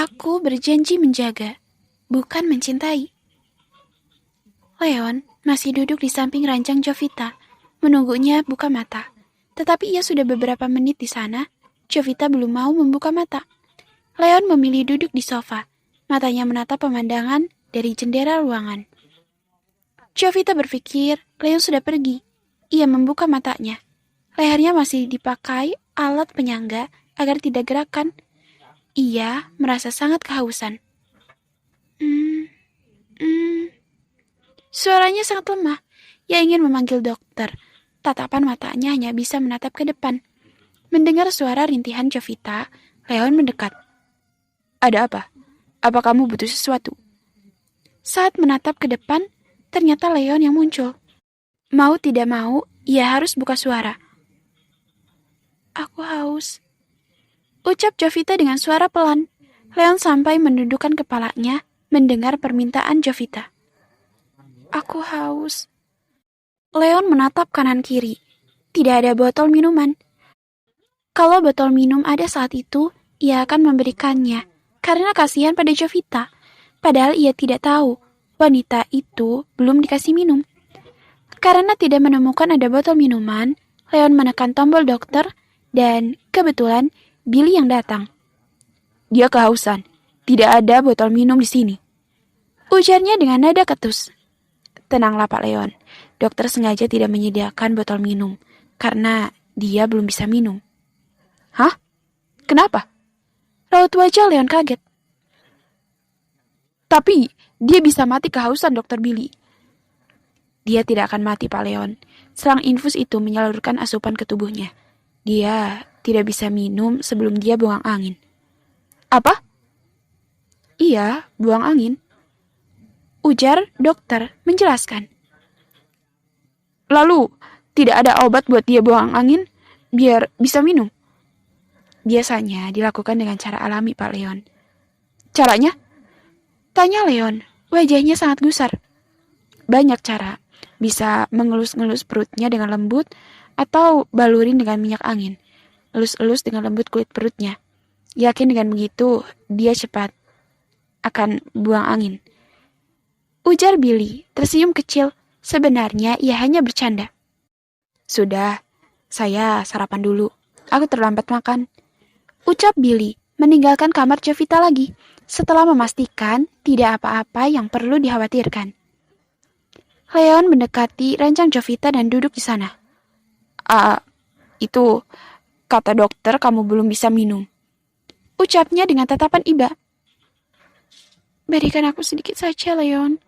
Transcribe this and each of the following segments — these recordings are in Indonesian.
Aku berjanji menjaga, bukan mencintai. Leon masih duduk di samping ranjang Jovita, menunggunya buka mata. Tetapi ia sudah beberapa menit di sana, Jovita belum mau membuka mata. Leon memilih duduk di sofa, matanya menatap pemandangan dari jendela ruangan. Jovita berpikir Leon sudah pergi. Ia membuka matanya. Lehernya masih dipakai alat penyangga agar tidak gerakan. Ia merasa sangat kehausan. Suaranya sangat lemah. Ia ingin memanggil dokter. Tatapan matanya hanya bisa menatap ke depan. Mendengar suara rintihan Jovita, Leon mendekat. Ada apa? Apa kamu butuh sesuatu? Saat menatap ke depan, ternyata Leon yang muncul. Mau tidak mau, ia harus buka suara. Aku haus. Ucap Jovita dengan suara pelan. Leon sampai mendudukkan kepalanya mendengar permintaan Jovita. Aku haus. Leon menatap kanan kiri. Tidak ada botol minuman. Kalau botol minum ada saat itu, ia akan memberikannya. Karena kasihan pada Jovita. Padahal ia tidak tahu, wanita itu belum dikasih minum. Karena tidak menemukan ada botol minuman, Leon menekan tombol dokter dan kebetulan Billy yang datang. Dia kehausan. Tidak ada botol minum di sini. Ujarnya dengan nada ketus. Tenanglah Pak Leon. Dokter sengaja tidak menyediakan botol minum karena dia belum bisa minum. Hah? Kenapa? Raut wajah Leon kaget. Tapi dia bisa mati kehausan, Dokter Billy. Dia tidak akan mati, Pak Leon. Selang infus itu menyalurkan asupan ke tubuhnya. Dia tidak bisa minum sebelum dia buang angin. Apa? Iya, buang angin. Ujar dokter menjelaskan. Lalu, tidak ada obat buat dia buang angin biar bisa minum? Biasanya dilakukan dengan cara alami, Pak Leon. Caranya? Tanya Leon, wajahnya sangat gusar. Banyak cara. Bisa mengelus-ngelus perutnya dengan lembut atau balurin dengan minyak angin. Elus-elus dengan lembut kulit perutnya. Yakin dengan begitu, dia cepat akan buang angin. Ujar Billy, tersenyum kecil. Sebenarnya ia hanya bercanda. Sudah, saya sarapan dulu. Aku terlambat makan. Ucap Billy, meninggalkan kamar Jovita lagi, setelah memastikan tidak apa-apa yang perlu dikhawatirkan. Leon mendekati ranjang Jovita dan duduk di sana. Itu, kata dokter kamu belum bisa minum. Ucapnya dengan tatapan iba. Berikan aku sedikit saja, Leon.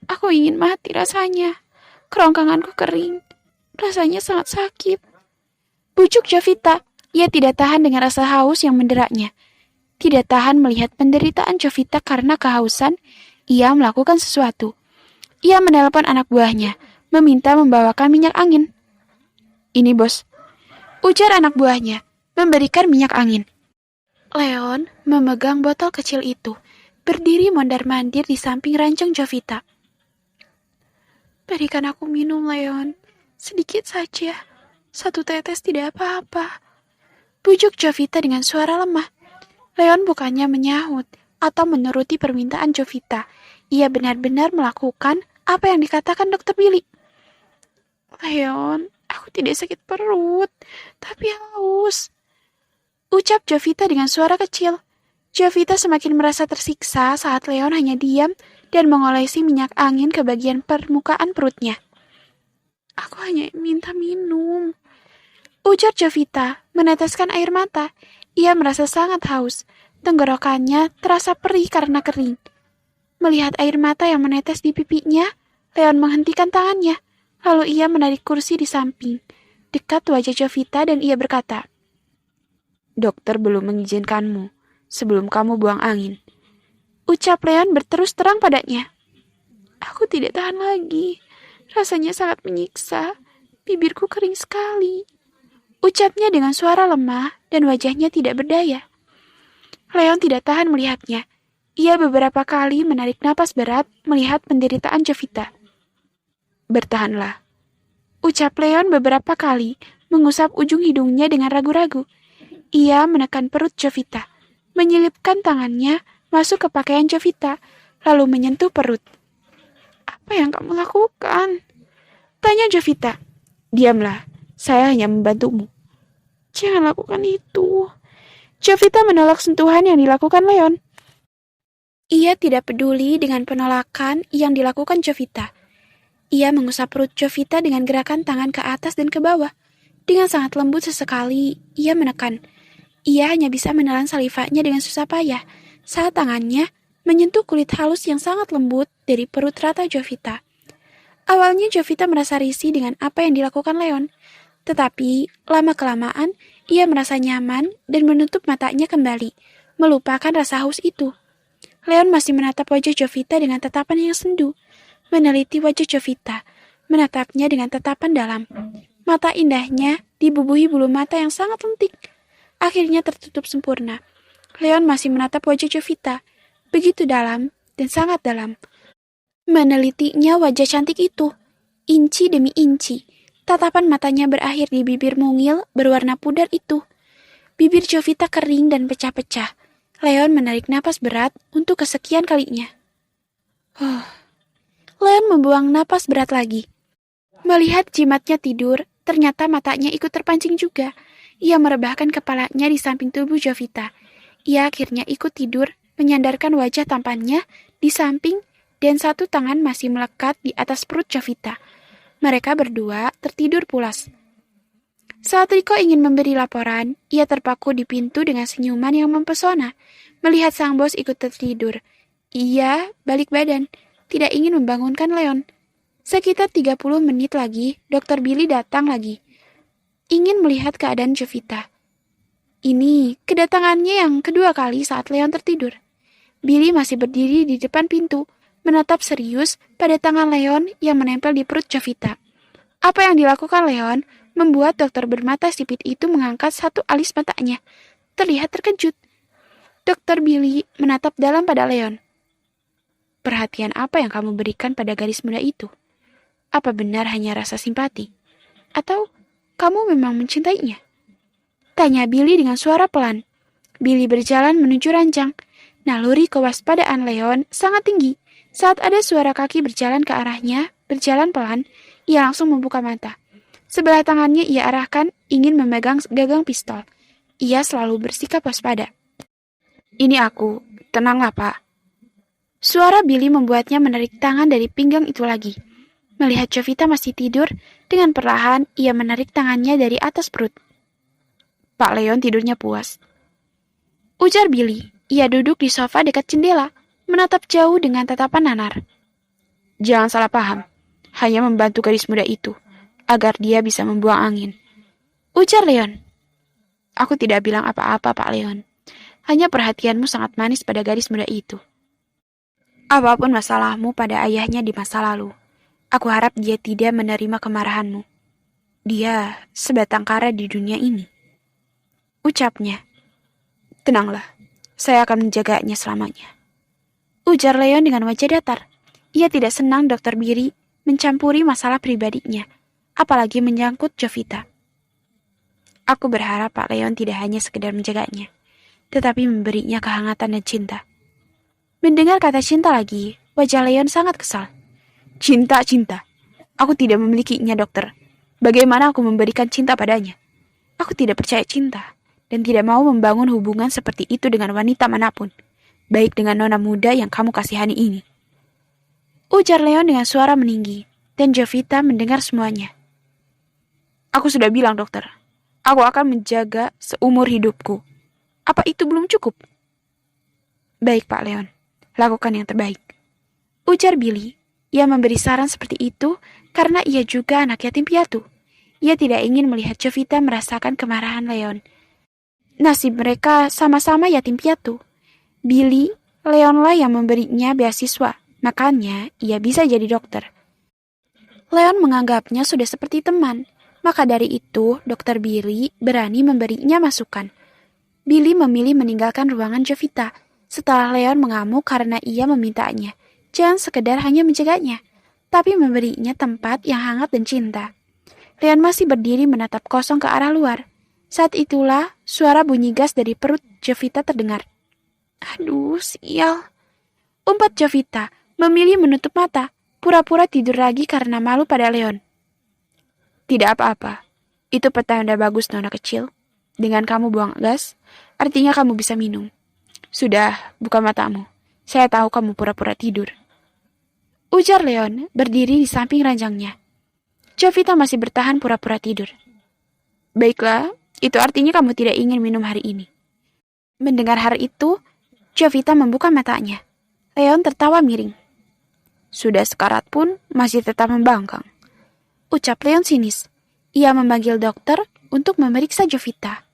Aku ingin mati rasanya. Kerongkonganku kering. Rasanya sangat sakit. Bujuk Jovita. Ia tidak tahan dengan rasa haus yang menderaknya. Tidak tahan melihat penderitaan Jovita karena kehausan. Ia melakukan sesuatu. Ia menelepon anak buahnya, meminta membawakan minyak angin. Ini bos. Ujar anak buahnya, memberikan minyak angin. Leon memegang botol kecil itu, berdiri mondar-mandir di samping ranjang Jovita. Berikan aku minum, Leon. Sedikit saja. 1 tetes tidak apa-apa. Bujuk Jovita dengan suara lemah. Leon bukannya menyahut atau menuruti permintaan Jovita. Ia benar-benar melakukan apa yang dikatakan Dokter Billy. Leon, aku tidak sakit perut, tapi haus. Ucap Jovita dengan suara kecil. Jovita semakin merasa tersiksa saat Leon hanya diam dan mengolesi minyak angin ke bagian permukaan perutnya. Aku hanya minta minum. Ujar Jovita, meneteskan air mata. Ia merasa sangat haus. Tenggorokannya terasa perih karena kering. Melihat air mata yang menetes di pipinya, Leon menghentikan tangannya. Lalu ia menarik kursi di samping, dekat wajah Jovita dan ia berkata, Dokter belum mengizinkanmu sebelum kamu buang angin. Ucap Leon berterus terang padanya. Aku tidak tahan lagi. Rasanya sangat menyiksa. Bibirku kering sekali. Ucapnya dengan suara lemah dan wajahnya tidak berdaya. Leon tidak tahan melihatnya. Ia beberapa kali menarik napas berat melihat penderitaan Jovita. Bertahanlah. Ucap Leon beberapa kali, mengusap ujung hidungnya dengan ragu-ragu. Ia menekan perut Jovita, menyelipkan tangannya masuk ke pakaian Jovita, lalu menyentuh perut. "Apa yang kamu lakukan?" tanya Jovita. "Diamlah, saya hanya membantumu." "Jangan lakukan itu." Jovita menolak sentuhan yang dilakukan Leon. Ia tidak peduli dengan penolakan yang dilakukan Jovita. Ia mengusap perut Jovita dengan gerakan tangan ke atas dan ke bawah. Dengan sangat lembut sesekali, ia menekan. Ia hanya bisa menelan salivanya dengan susah payah saat tangannya menyentuh kulit halus yang sangat lembut dari perut rata Jovita. Awalnya Jovita merasa risih dengan apa yang dilakukan Leon, tetapi lama-kelamaan ia merasa nyaman dan menutup matanya kembali, melupakan rasa haus itu. Leon masih menatap wajah Jovita dengan tatapan yang sendu, meneliti wajah Jovita, menatapnya dengan tatapan dalam. Mata indahnya dibubuhi bulu mata yang sangat lentik. Akhirnya tertutup sempurna. Leon masih menatap wajah Jovita, begitu dalam dan sangat dalam. Menelitinya wajah cantik itu, inci demi inci. Tatapan matanya berakhir di bibir mungil berwarna pudar itu. Bibir Jovita kering dan pecah-pecah. Leon menarik napas berat untuk kesekian kalinya. Leon membuang napas berat lagi. Melihat jimatnya tidur, ternyata matanya ikut terpancing juga. Ia merebahkan kepalanya di samping tubuh Jovita. Ia akhirnya ikut tidur, menyandarkan wajah tampannya di samping dan satu tangan masih melekat di atas perut Jovita. Mereka berdua tertidur pulas. Saat Riko ingin memberi laporan, ia terpaku di pintu dengan senyuman yang mempesona. Melihat sang bos ikut tertidur, ia balik badan, tidak ingin membangunkan Leon. Sekitar 30 menit lagi, Dr. Billy datang lagi. Ingin melihat keadaan Jovita. Ini kedatangannya yang kedua kali saat Leon tertidur. Billy masih berdiri di depan pintu, menatap serius pada tangan Leon yang menempel di perut Jovita. Apa yang dilakukan Leon membuat dokter bermata sipit itu mengangkat satu alis matanya. Terlihat terkejut. Dokter Billy menatap dalam pada Leon. "Perhatian apa yang kamu berikan pada gadis muda itu? Apa benar hanya rasa simpati? Atau kamu memang mencintainya?" tanya Billy dengan suara pelan. Billy berjalan menuju ranjang. Naluri kewaspadaan Leon sangat tinggi. Saat ada suara kaki berjalan ke arahnya, berjalan pelan, ia langsung membuka mata. Sebelah tangannya ia arahkan ingin memegang gagang pistol. Ia selalu bersikap waspada. "Ini aku, tenanglah Pak." Suara Billy membuatnya menarik tangan dari pinggang itu lagi. Melihat Jovita masih tidur, dengan perlahan ia menarik tangannya dari atas perut. "Pak Leon tidurnya puas," ujar Billy. Ia duduk di sofa dekat jendela, menatap jauh dengan tatapan nanar. "Jangan salah paham, hanya membantu gadis muda itu, agar dia bisa membuang angin," ujar Leon. "Aku tidak bilang apa-apa, Pak Leon. Hanya perhatianmu sangat manis pada gadis muda itu. Apapun masalahmu pada ayahnya di masa lalu, aku harap dia tidak menerima kemarahanmu. Dia sebatang kara di dunia ini," ucapnya. "Tenanglah, saya akan menjaganya selamanya," ujar Leon dengan wajah datar. Ia tidak senang Dr. Billy mencampuri masalah pribadinya, apalagi menyangkut Jovita. "Aku berharap Pak Leon tidak hanya sekedar menjaganya, tetapi memberinya kehangatan dan cinta." Mendengar kata cinta lagi, wajah Leon sangat kesal. Cinta. Aku tidak memilikinya, dokter. Bagaimana aku memberikan cinta padanya? Aku tidak percaya cinta, dan tidak mau membangun hubungan seperti itu dengan wanita manapun, baik dengan nona muda yang kamu kasihani ini," ujar Leon dengan suara meninggi, dan Jovita mendengar semuanya. "Aku sudah bilang, dokter. Aku akan menjaga seumur hidupku. Apa itu belum cukup?" "Baik, Pak Leon. Lakukan yang terbaik," ujar Billy. Ia memberi saran seperti itu karena ia juga anak yatim piatu. Ia tidak ingin melihat Jovita merasakan kemarahan Leon. Nasib mereka sama-sama yatim piatu. Billy, Leonlah yang memberinya beasiswa, makanya ia bisa jadi dokter. Leon menganggapnya sudah seperti teman, maka dari itu dokter Billy berani memberinya masukan. Billy memilih meninggalkan ruangan Jovita setelah Leon mengamuk karena ia memintanya. Jangan sekedar hanya menjaganya, tapi memberinya tempat yang hangat dan cinta. Leon masih berdiri menatap kosong ke arah luar. Saat itulah suara bunyi gas dari perut Jovita terdengar. Aduh, sial. Umpat Jovita, memilih menutup mata, pura-pura tidur lagi karena malu pada Leon. Tidak apa-apa, itu petanda bagus Nona kecil. Dengan kamu buang gas, artinya kamu bisa minum. Sudah, buka matamu. Saya tahu kamu pura-pura tidur. Ujar Leon, berdiri di samping ranjangnya. Jovita masih bertahan pura-pura tidur. Baiklah, itu artinya kamu tidak ingin minum hari ini. Mendengar hal itu, Jovita membuka matanya. Leon tertawa miring. Sudah sekarat pun masih tetap membangkang. Ucap Leon sinis. Ia memanggil dokter untuk memeriksa Jovita.